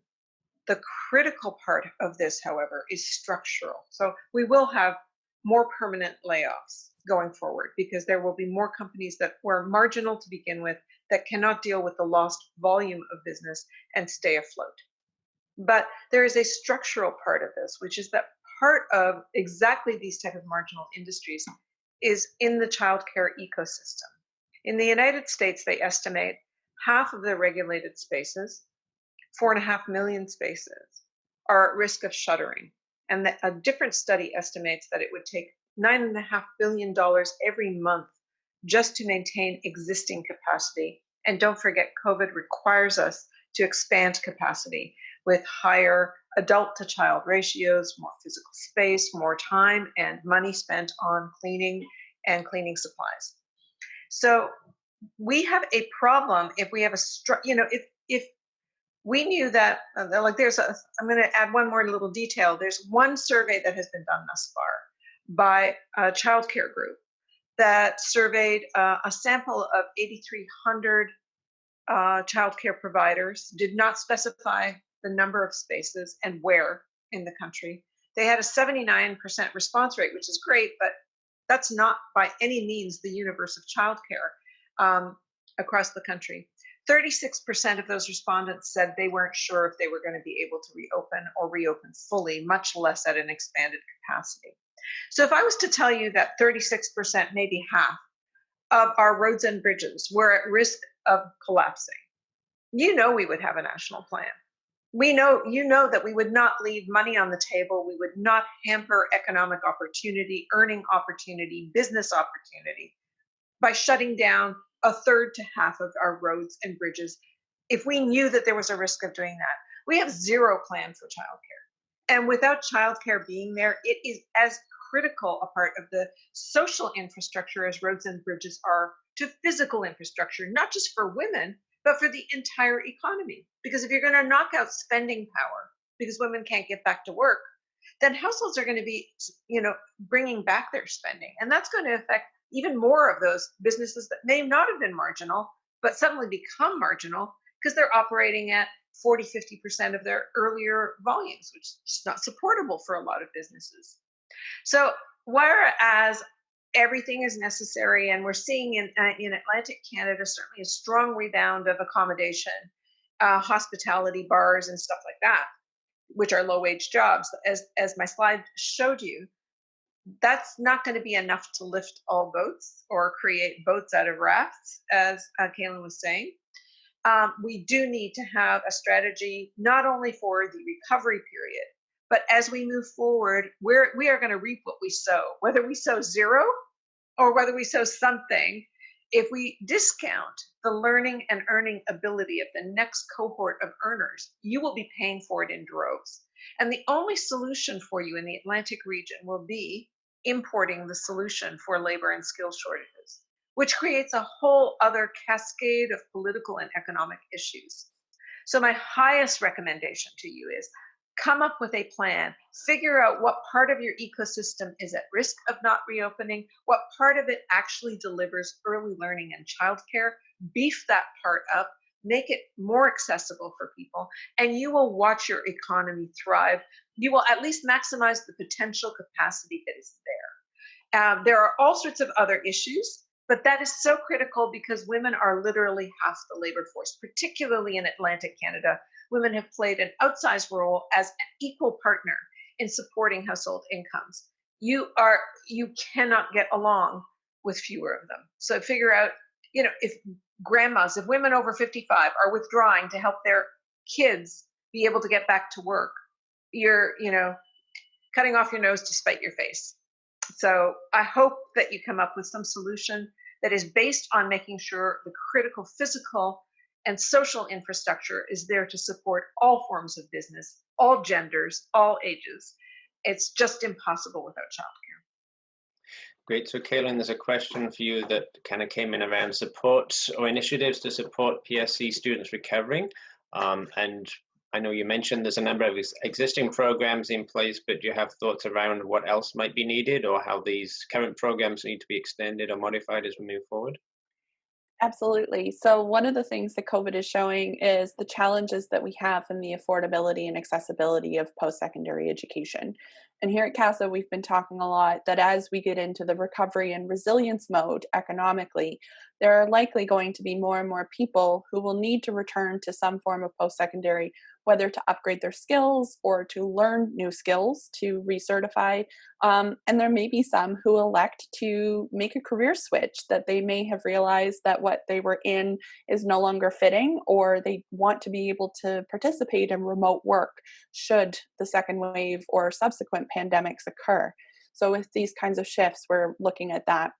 The critical part of this, however, is structural. So we will have more permanent layoffs going forward because there will be more companies that were marginal to begin with that cannot deal with the lost volume of business and stay afloat. But there is a structural part of this, which is that part of exactly these type of marginal industries is in the childcare ecosystem. In the United States, they estimate half of the regulated spaces, 4.5 million spaces, are at risk of shuttering. And that a different study estimates that it would take $9.5 billion every month just to maintain existing capacity. And don't forget, COVID requires us to expand capacity with higher adult to child ratios, more physical space, more time and money spent on cleaning and cleaning supplies. So we have a problem if we have if we knew that I'm going to add one more little detail. There's one survey that has been done thus far by a childcare group that surveyed a sample of 8,300 childcare providers, did not specify the number of spaces and where in the country. They had a 79% response rate, which is great, but that's not by any means the universe of childcare across the country. 36% of those respondents said they weren't sure if they were going to be able to reopen or reopen fully, much less at an expanded capacity. So if I was to tell you that 36%, maybe half, of our roads and bridges were at risk of collapsing, we would have a national plan. That we would not leave money on the table. We would not hamper economic opportunity, earning opportunity, business opportunity by shutting down a third to half of our roads and bridges if we knew that there was a risk of doing that. We have zero plan for childcare. And without childcare being there, it is as critical a part of the social infrastructure as roads and bridges are to physical infrastructure, not just for women, but for the entire economy. Because if you're going to knock out spending power because women can't get back to work, then households are going to be, bringing back their spending. And that's going to affect even more of those businesses that may not have been marginal, but suddenly become marginal because they're operating at 40, 50% of their earlier volumes, which is not supportable for a lot of businesses. So whereas everything is necessary, and we're seeing in Atlantic Canada certainly a strong rebound of accommodation, hospitality, bars, and stuff like that, which are low-wage jobs, as my slide showed you, that's not going to be enough to lift all boats or create boats out of rafts, as Kaylin was saying. We do need to have a strategy not only for the recovery period, but as we move forward, we are going to reap what we sow, whether we sow zero or whether we sow something. If we discount the learning and earning ability of the next cohort of earners, you will be paying for it in droves. And the only solution for you in the Atlantic region will be importing the solution for labor and skill shortages, which creates a whole other cascade of political and economic issues. So my highest recommendation to you is come up with a plan, figure out what part of your ecosystem is at risk of not reopening, what part of it actually delivers early learning and childcare, beef that part up, make it more accessible for people, and you will watch your economy thrive. You will at least maximize the potential capacity that is there. There are all sorts of other issues, but that is so critical because women are literally half the labor force, particularly in Atlantic Canada. Women have played an outsized role as an equal partner in supporting household incomes. You cannot get along with fewer of them. So figure out, if grandmas, if women over 55 are withdrawing to help their kids be able to get back to work, you're, cutting off your nose to spite your face. So I hope that you come up with some solution that is based on making sure the critical physical and social infrastructure is there to support all forms of business, all genders, all ages. It's just impossible without childcare. Great. So, Kaylin, there's a question for you that kind of came in around support or initiatives to support PSC students recovering. And I know you mentioned there's a number of existing programs in place, but do you have thoughts around what else might be needed or how these current programs need to be extended or modified as we move forward? Absolutely. So one of the things that COVID is showing is the challenges that we have in the affordability and accessibility of post-secondary education. And here at CASA, we've been talking a lot that as we get into the recovery and resilience mode economically, there are likely going to be more and more people who will need to return to some form of post-secondary, whether to upgrade their skills or to learn new skills, to recertify. And there may be some who elect to make a career switch, that they may have realized that what they were in is no longer fitting, or they want to be able to participate in remote work should the second wave or subsequent pandemics occur. So with these kinds of shifts, we're looking at that.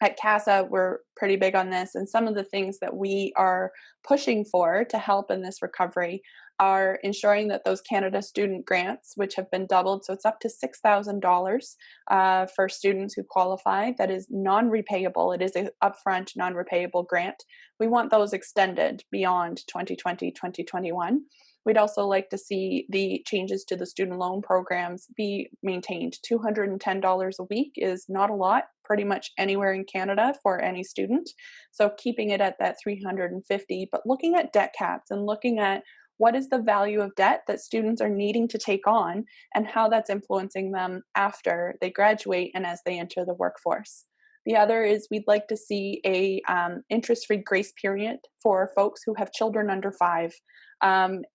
At CASA, we're pretty big on this, and some of the things that we are pushing for to help in this recovery are ensuring that those Canada Student Grants, which have been doubled, so it's up to $6,000 for students who qualify, that is non-repayable. It is an upfront non-repayable grant. We want those extended beyond 2020, 2021. We'd also like to see the changes to the student loan programs be maintained. $210 a week is not a lot, pretty much anywhere in Canada for any student. So keeping it at that $350, but looking at debt caps and looking at what is the value of debt that students are needing to take on and how that's influencing them after they graduate and as they enter the workforce. The other is we'd like to see a interest-free grace period for folks who have children under 5.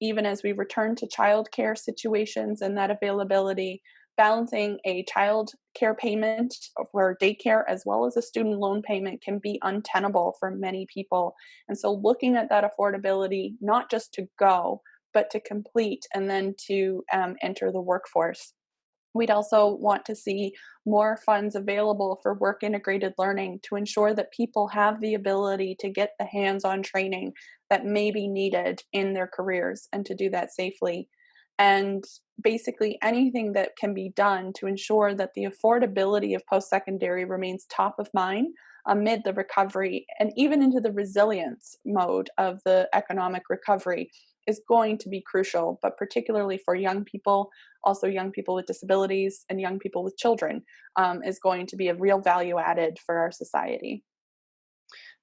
Even as we return to childcare situations and that availability, balancing a child care payment for daycare as well as a student loan payment can be untenable for many people. And so looking at that affordability, not just to go, but to complete and then to enter the workforce. We'd also want to see more funds available for work integrated learning to ensure that people have the ability to get the hands-on training that may be needed in their careers and to do that safely. And basically anything that can be done to ensure that the affordability of post-secondary remains top of mind amid the recovery and even into the resilience mode of the economic recovery is going to be crucial, but particularly for young people, also young people with disabilities and young people with children, is going to be a real value added for our society.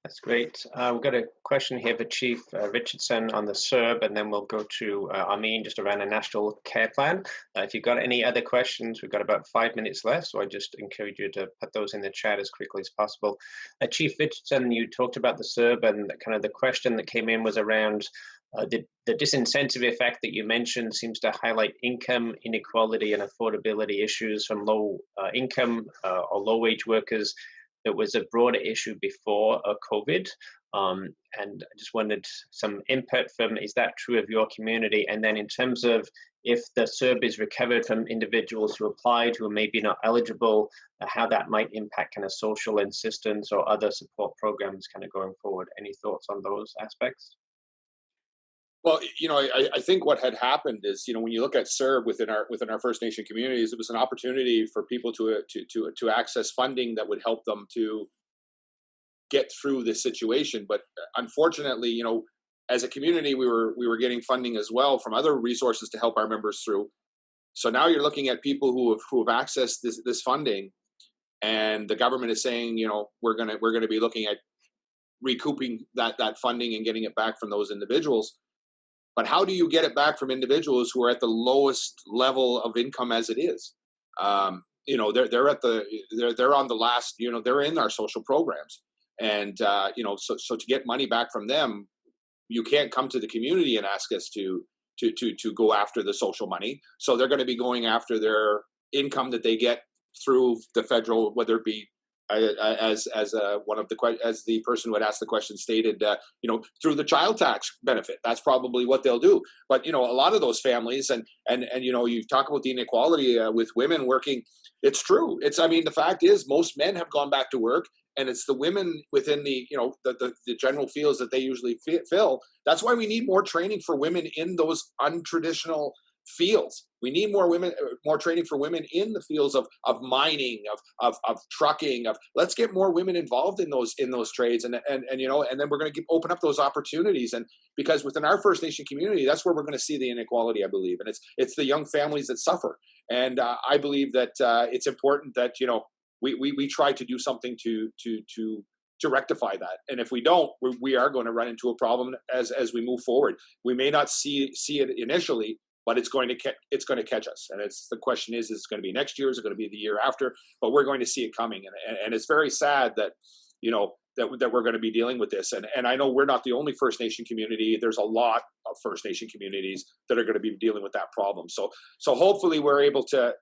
That's great. We've got a question here for Chief Richardson on the CERB, and then we'll go to Armin just around a national care plan. If you've got any other questions, we've got about 5 minutes left, so I just encourage you to put those in the chat as quickly as possible. Chief Richardson, you talked about the CERB, and kind of the question that came in was around the disincentive effect that you mentioned seems to highlight income inequality and affordability issues from low income or low wage workers. That was a broader issue before COVID. And I just wanted some input from, is that true of your community? And then in terms of if the CERB is recovered from individuals who applied who are maybe not eligible, how that might impact kind of social assistance or other support programs kind of going forward. Any thoughts on those aspects? Well, I think what had happened is, when you look at CERB within our First Nation communities, it was an opportunity for people to access funding that would help them to get through this situation. But unfortunately, as a community, we were getting funding as well from other resources to help our members through. So now you're looking at people who have accessed this funding, and the government is saying, we're gonna be looking at recouping that funding and getting it back from those individuals. But how do you get it back from individuals who are at the lowest level of income as it is? They're on the last. They're in our social programs, and so to get money back from them, you can't come to the community and ask us to to go after the social money. So they're going to be going after their income that they get through the federal, whether it be as the person who had asked the question stated, through the child tax benefit. That's probably what they'll do. But a lot of those families, and you talk about the inequality with women working. It's true. The fact is, most men have gone back to work, and it's the women within the general fields that they usually fill. That's why we need more training for women in those untraditional fields. We need more training for women in the fields of mining, of trucking. Let's get more women involved in those trades, and then we're going to open up those opportunities. And because within our First Nation community, that's where we're going to see the inequality, I believe, and it's the young families that suffer. And I believe that it's important that we try to do something to rectify that. And if we don't, we are going to run into a problem as we move forward. We may not see it initially, but it's going to catch us. And the question is it going to be next year? Is it going to be the year after? But we're going to see it coming. And it's very sad that, that we're going to be dealing with this. And I know we're not the only First Nation community. There's a lot of First Nation communities that are going to be dealing with that problem. So hopefully we're able to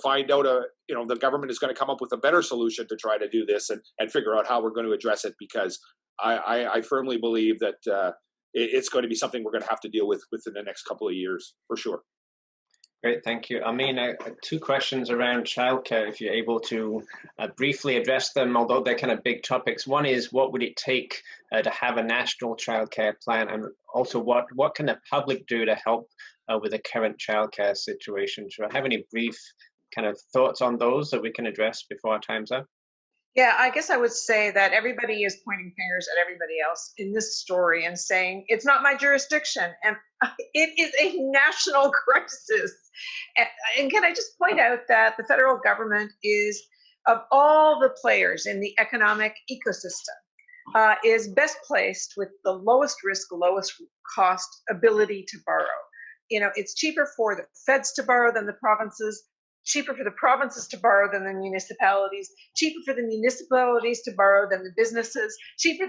find out, the government is going to come up with a better solution to try to do this and figure out how we're going to address it, because I firmly believe that it's going to be something we're going to have to deal with within the next couple of years, for sure. Great, thank you. Two questions around childcare, if you're able to briefly address them, although they're kind of big topics. One is, what would it take to have a national childcare plan? And also, what can the public do to help with the current childcare situation? Do I have any brief kind of thoughts on those that we can address before our time's up? Yeah, I guess I would say that everybody is pointing fingers at everybody else in this story and saying, it's not my jurisdiction. And it is a national crisis. And can I just point out that the federal government is, of all the players in the economic ecosystem, is best placed with the lowest risk, lowest cost ability to borrow. It's cheaper for the feds to borrow than the provinces. Cheaper for the provinces to borrow than the municipalities, cheaper for the municipalities to borrow than the businesses, cheaper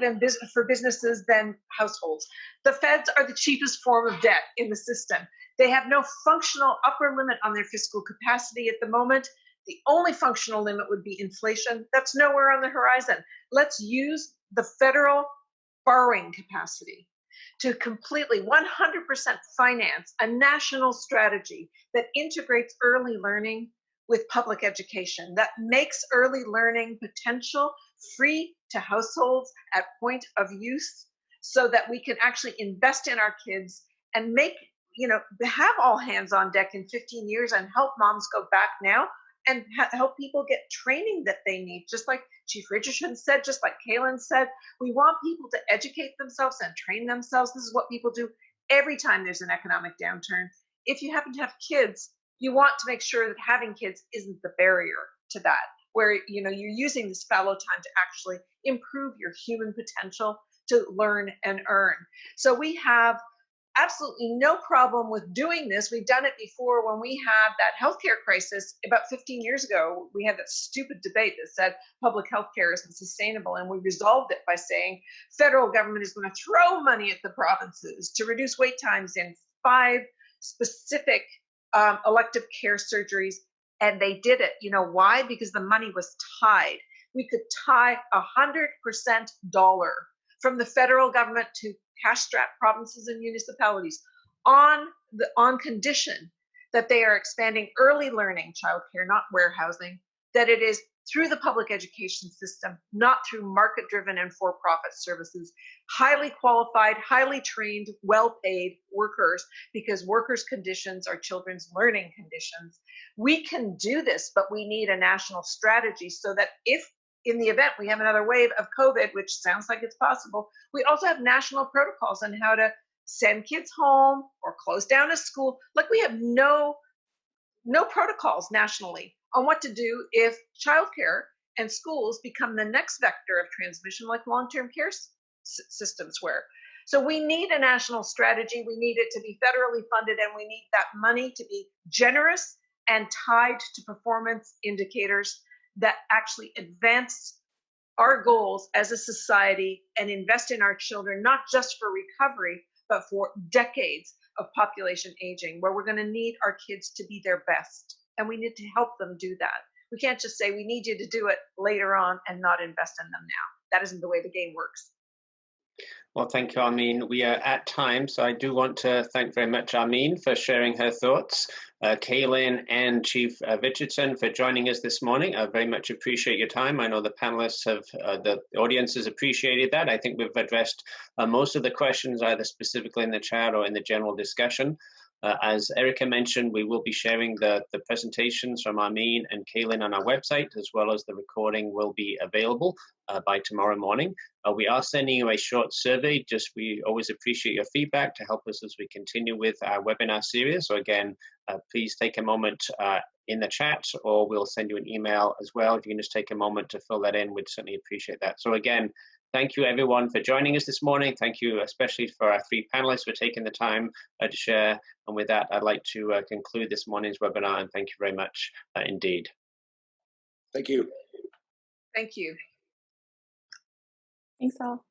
for businesses than households. The feds are the cheapest form of debt in the system. They have no functional upper limit on their fiscal capacity at the moment. The only functional limit would be inflation. That's nowhere on the horizon. Let's use the federal borrowing capacity to completely 100% finance a national strategy that integrates early learning with public education, that makes early learning potential free to households at point of use, so that we can actually invest in our kids and have all hands on deck in 15 years and help moms go back now and help people get training that they need. Just like Chief Richardson said, just like Kaylin said, we want people to educate themselves and train themselves. This is what people do every time there's an economic downturn. If you happen to have kids, you want to make sure that having kids isn't the barrier to that, where you're using this fallow time to actually improve your human potential to learn and earn. So we have absolutely no problem with doing this. We've done it before when we had that healthcare crisis about 15 years ago. We had that stupid debate that said public healthcare isn't sustainable, and we resolved it by saying federal government is going to throw money at the provinces to reduce wait times in 5 specific elective care surgeries, and they did it. You know why? Because the money was tied. We could tie 100% dollar from the federal government to cash-strapped provinces and municipalities on condition that they are expanding early learning childcare, not warehousing, that it is through the public education system, not through market-driven and for-profit services, highly qualified, highly trained, well-paid workers, because workers' conditions are children's learning conditions. We can do this, but we need a national strategy so that if in the event we have another wave of COVID, which sounds like it's possible, we also have national protocols on how to send kids home or close down a school. Like, we have no protocols nationally on what to do if childcare and schools become the next vector of transmission, like long-term care systems were. So we need a national strategy. We need it to be federally funded, and we need that money to be generous and tied to performance indicators that actually advance our goals as a society and invest in our children, not just for recovery, but for decades of population aging, where we're going to need our kids to be their best. And we need to help them do that. We can't just say we need you to do it later on and not invest in them now. That isn't the way the game works. Well, thank you, Armine. We are at time, so I do want to thank very much Armine for sharing her thoughts, Kaylin and Chief Richardson for joining us this morning. I very much appreciate your time. I know the panelists have, the audience has appreciated that. I think we've addressed most of the questions either specifically in the chat or in the general discussion. As Erica mentioned, we will be sharing the presentations from Armine and Kaylin on our website, as well as the recording will be available by tomorrow morning. We are sending you a short survey. We always appreciate your feedback to help us as we continue with our webinar series. So again, please take a moment in the chat, or we'll send you an email as well. If you can just take a moment to fill that in, we'd certainly appreciate that. So again, thank you everyone for joining us this morning. Thank you especially for our three panelists for taking the time to share. And with that, I'd like to conclude this morning's webinar, and thank you very much indeed. Thank you. Thank you. Thanks all.